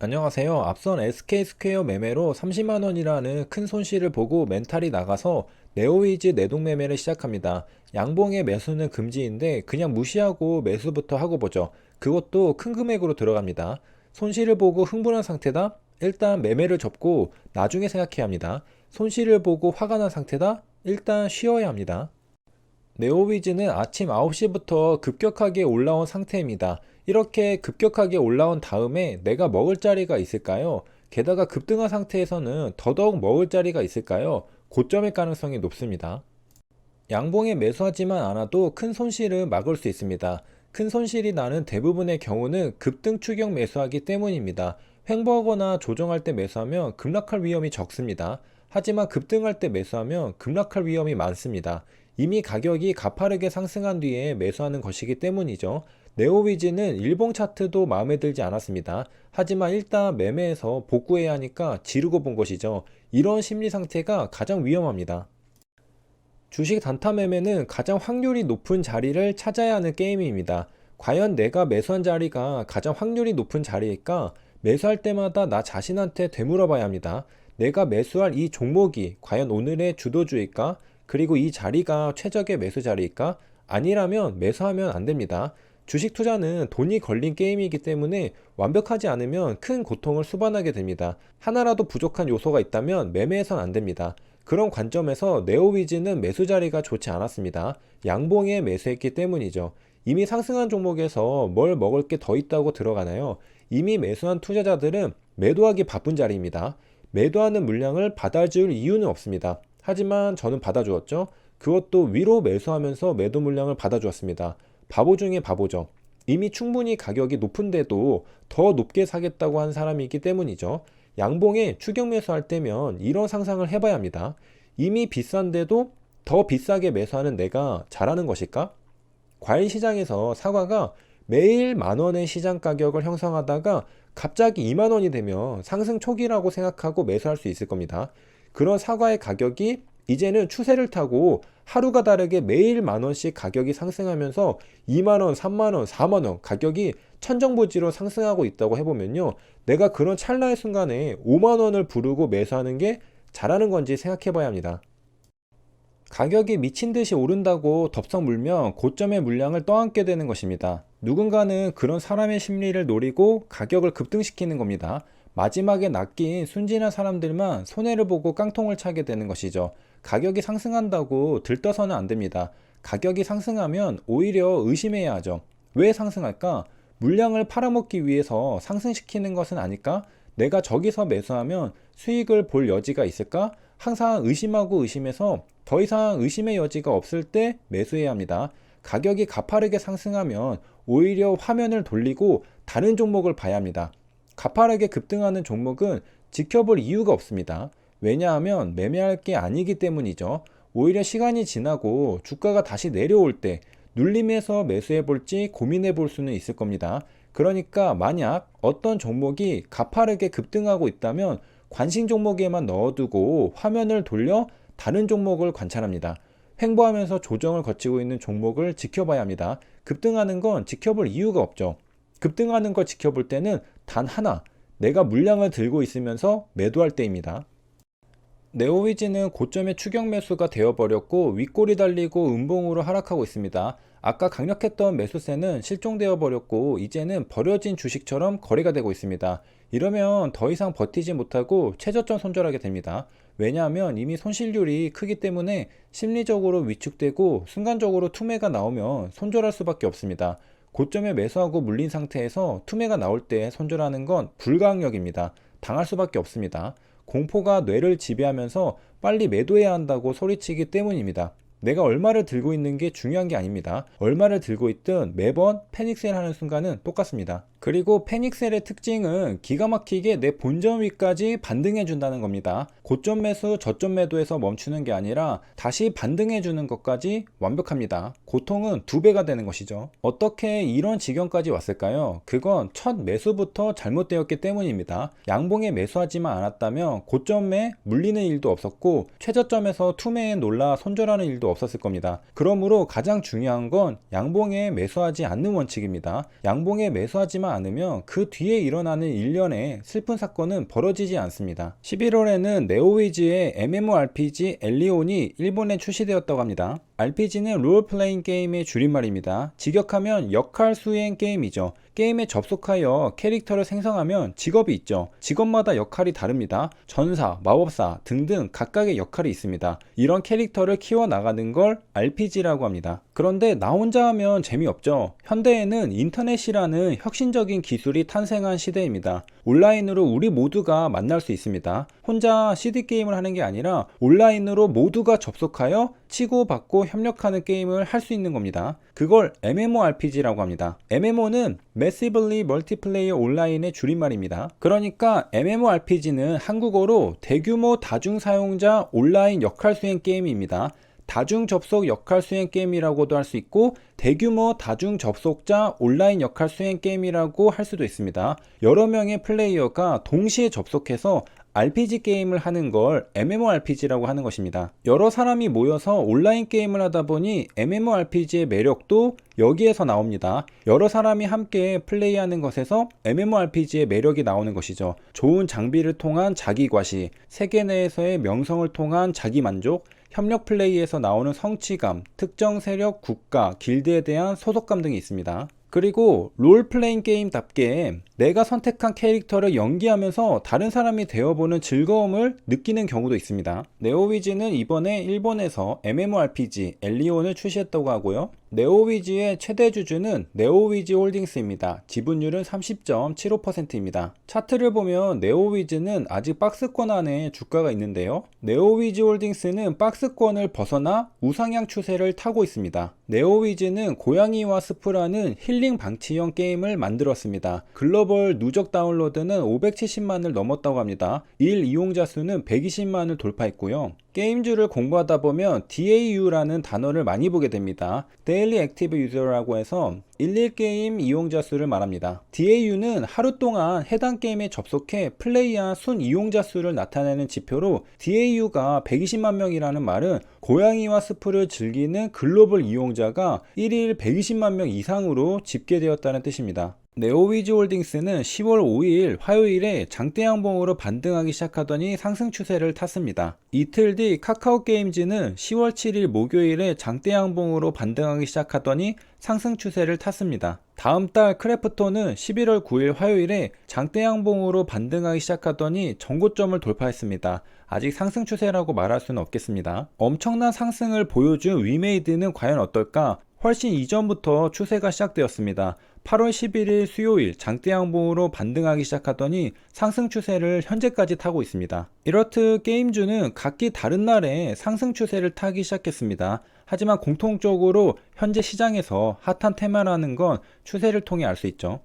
안녕하세요. 앞선 SK스퀘어 매매로 30만원이라는 큰 손실을 보고 멘탈이 나가서 네오위즈 내동 매매를 시작합니다. 양봉의 매수는 금지인데 그냥 무시하고 매수부터 하고 보죠. 그것도 큰 금액으로 들어갑니다. 손실을 보고 흥분한 상태다? 일단 매매를 접고 나중에 생각해야 합니다. 손실을 보고 화가 난 상태다? 일단 쉬어야 합니다. 네오위즈는 아침 9시부터 급격하게 올라온 상태입니다. 이렇게 급격하게 올라온 다음에 내가 먹을 자리가 있을까요? 게다가 급등한 상태에서는 더더욱 먹을 자리가 있을까요? 고점일 가능성이 높습니다. 양봉에 매수하지만 않아도 큰 손실을 막을 수 있습니다. 큰 손실이 나는 대부분의 경우는 급등 추격 매수하기 때문입니다. 횡보하거나 조정할 때 매수하면 급락할 위험이 적습니다. 하지만 급등할 때 매수하면 급락할 위험이 많습니다. 이미 가격이 가파르게 상승한 뒤에 매수하는 것이기 때문이죠. 네오위즈는 일봉 차트도 마음에 들지 않았습니다. 하지만 일단 매매해서 복구해야 하니까 지르고 본 것이죠. 이런 심리 상태가 가장 위험합니다. 주식 단타 매매는 가장 확률이 높은 자리를 찾아야 하는 게임입니다. 과연 내가 매수한 자리가 가장 확률이 높은 자리일까? 매수할 때마다 나 자신한테 되물어 봐야 합니다. 내가 매수할 이 종목이 과연 오늘의 주도주일까? 그리고 이 자리가 최적의 매수 자리일까? 아니라면 매수하면 안 됩니다. 주식 투자는 돈이 걸린 게임이기 때문에 완벽하지 않으면 큰 고통을 수반하게 됩니다. 하나라도 부족한 요소가 있다면 매매해선 안 됩니다. 그런 관점에서 네오위즈는 매수 자리가 좋지 않았습니다. 양봉에 매수했기 때문이죠. 이미 상승한 종목에서 뭘 먹을 게 더 있다고 들어가나요? 이미 매수한 투자자들은 매도하기 바쁜 자리입니다. 매도하는 물량을 받아줄 이유는 없습니다. 하지만 저는 받아주었죠. 그것도 위로 매수하면서 매도 물량을 받아주었습니다. 바보 중에 바보죠. 이미 충분히 가격이 높은데도 더 높게 사겠다고 한 사람이기 때문이죠. 양봉에 추격 매수할 때면 이런 상상을 해봐야 합니다. 이미 비싼데도 더 비싸게 매수하는 내가 잘하는 것일까? 과일 시장에서 사과가 매일 10,000원의 시장 가격을 형성하다가 갑자기 20,000원이 되면 상승 초기라고 생각하고 매수할 수 있을 겁니다. 그런 사과의 가격이 이제는 추세를 타고 하루가 다르게 매일 10,000원씩 가격이 상승하면서 20,000원, 30,000원, 40,000원 가격이 천정부지로 상승하고 있다고 해보면요. 내가 그런 찰나의 순간에 50,000원을 부르고 매수하는 게 잘하는 건지 생각해 봐야 합니다. 가격이 미친 듯이 오른다고 덥석 물면 고점의 물량을 떠안게 되는 것입니다. 누군가는 그런 사람의 심리를 노리고 가격을 급등시키는 겁니다. 마지막에 낚인 순진한 사람들만 손해를 보고 깡통을 차게 되는 것이죠. 가격이 상승한다고 들떠서는 안 됩니다. 가격이 상승하면 오히려 의심해야 하죠. 왜 상승할까? 물량을 팔아먹기 위해서 상승시키는 것은 아닐까? 내가 저기서 매수하면 수익을 볼 여지가 있을까? 항상 의심하고 의심해서 더 이상 의심의 여지가 없을 때 매수해야 합니다. 가격이 가파르게 상승하면 오히려 화면을 돌리고 다른 종목을 봐야 합니다. 가파르게 급등하는 종목은 지켜볼 이유가 없습니다. 왜냐하면 매매할 게 아니기 때문이죠. 오히려 시간이 지나고 주가가 다시 내려올 때 눌림에서 매수해 볼지 고민해 볼 수는 있을 겁니다. 그러니까 만약 어떤 종목이 가파르게 급등하고 있다면 관심 종목에만 넣어두고 화면을 돌려 다른 종목을 관찰합니다. 횡보하면서 조정을 거치고 있는 종목을 지켜봐야 합니다. 급등하는 건 지켜볼 이유가 없죠. 급등하는 걸 지켜볼 때는 단 하나, 내가 물량을 들고 있으면서 매도할 때입니다. 네오위즈는 고점의 추격 매수가 되어버렸고 윗골이 달리고 음봉으로 하락하고 있습니다. 아까 강력했던 매수세는 실종되어 버렸고 이제는 버려진 주식처럼 거래가 되고 있습니다. 이러면 더 이상 버티지 못하고 최저점 손절하게 됩니다. 왜냐하면 이미 손실률이 크기 때문에 심리적으로 위축되고 순간적으로 투매가 나오면 손절할 수밖에 없습니다. 고점에 매수하고 물린 상태에서 투매가 나올 때 손절하는 건 불가항력입니다. 당할 수밖에 없습니다. 공포가 뇌를 지배하면서 빨리 매도해야 한다고 소리치기 때문입니다. 내가 얼마를 들고 있는 게 중요한 게 아닙니다. 얼마를 들고 있든 매번 패닉셀 하는 순간은 똑같습니다. 그리고 패닉셀의 특징은 기가 막히게 내 본전 위까지 반등해 준다는 겁니다. 고점 매수, 저점 매도에서 멈추는 게 아니라 다시 반등해 주는 것까지 완벽합니다. 고통은 2배가 되는 것이죠. 어떻게 이런 지경까지 왔을까요? 그건 첫 매수부터 잘못되었기 때문입니다. 양봉에 매수하지만 않았다면 고점에 물리는 일도 없었고 최저점에서 투매에 놀라 손절하는 일도 없었을 겁니다. 그러므로 가장 중요한 건 양봉에 매수하지 않는 원칙입니다. 양봉에 매수하지만 하지만 않으면 그 뒤에 일어나는 일련의 슬픈 사건은 벌어지지 않습니다. 11월에는 네오위즈의 MMORPG 엘리온이 일본에 출시되었다고 합니다. RPG는 롤플레잉 게임의 줄임말입니다. 직역하면 역할 수행 게임이죠. 게임에 접속하여 캐릭터를 생성하면 직업이 있죠. 직업마다 역할이 다릅니다. 전사, 마법사 등등 각각의 역할이 있습니다. 이런 캐릭터를 키워나가는 걸 RPG라고 합니다. 그런데 나 혼자 하면 재미없죠. 현대에는 인터넷이라는 혁신적인 기술이 탄생한 시대입니다. 온라인으로 우리 모두가 만날 수 있습니다. 혼자 CD게임을 하는 게 아니라 온라인으로 모두가 접속하여 치고받고 협력하는 게임을 할 수 있는 겁니다. 그걸 MMORPG라고 합니다. MMO는 Massively Multiplayer Online의 줄임말입니다. 그러니까 MMORPG는 한국어로 대규모 다중 사용자 온라인 역할 수행 게임입니다. 다중 접속 역할 수행 게임이라고도 할 수 있고 대규모 다중 접속자 온라인 역할 수행 게임이라고 할 수도 있습니다. 여러 명의 플레이어가 동시에 접속해서 RPG 게임을 하는 걸 MMORPG라고 하는 것입니다. 여러 사람이 모여서 온라인 게임을 하다 보니 MMORPG의 매력도 여기에서 나옵니다. 여러 사람이 함께 플레이하는 것에서 MMORPG의 매력이 나오는 것이죠. 좋은 장비를 통한 자기 과시, 세계 내에서의 명성을 통한 자기 만족, 협력 플레이에서 나오는 성취감, 특정 세력, 국가, 길드에 대한 소속감 등이 있습니다. 그리고 롤플레잉 게임답게 내가 선택한 캐릭터를 연기하면서 다른 사람이 되어보는 즐거움을 느끼는 경우도 있습니다. 네오위즈는 이번에 일본에서 MMORPG 엘리온을 출시했다고 하고요. 네오위즈의 최대 주주는 네오위즈 홀딩스입니다. 지분율은 30.75%입니다. 차트를 보면 네오위즈는 아직 박스권 안에 주가가 있는데요. 네오위즈 홀딩스는 박스권을 벗어나 우상향 추세를 타고 있습니다. 네오위즈는 고양이와 스프라는 힐링 방치형 게임을 만들었습니다. 글로벌 누적 다운로드는 570만을 넘었다고 합니다. 일 이용자 수는 120만을 돌파했고요. 게임주를 공부하다 보면 DAU라는 단어를 많이 보게 됩니다. Daily Active User라고 해서 일일 게임 이용자 수를 말합니다. DAU는 하루 동안 해당 게임에 접속해 플레이한 순 이용자 수를 나타내는 지표로 DAU가 120만 명이라는 말은 고양이와 스프를 즐기는 글로벌 이용자가 1일 120만 명 이상으로 집계되었다는 뜻입니다. 네오위즈 홀딩스는 10월 5일 화요일에 장대 양봉으로 반등하기 시작하더니 상승 추세를 탔습니다. 이틀 뒤 카카오 게임즈는 10월 7일 목요일에 장대 양봉으로 반등하기 시작하더니 상승 추세를 탔습니다. 다음 달 크래프톤은 11월 9일 화요일에 장대 양봉으로 반등하기 시작하더니 전고점을 돌파했습니다. 아직 상승 추세라고 말할 수는 없겠습니다. 엄청난 상승을 보여준 위메이드는 과연 어떨까? 훨씬 이전부터 추세가 시작되었습니다. 8월 11일 수요일 장대 양봉으로 반등하기 시작하더니 상승 추세를 현재까지 타고 있습니다. 이렇듯 게임주는 각기 다른 날에 상승 추세를 타기 시작했습니다. 하지만 공통적으로 현재 시장에서 핫한 테마라는 건 추세를 통해 알 수 있죠.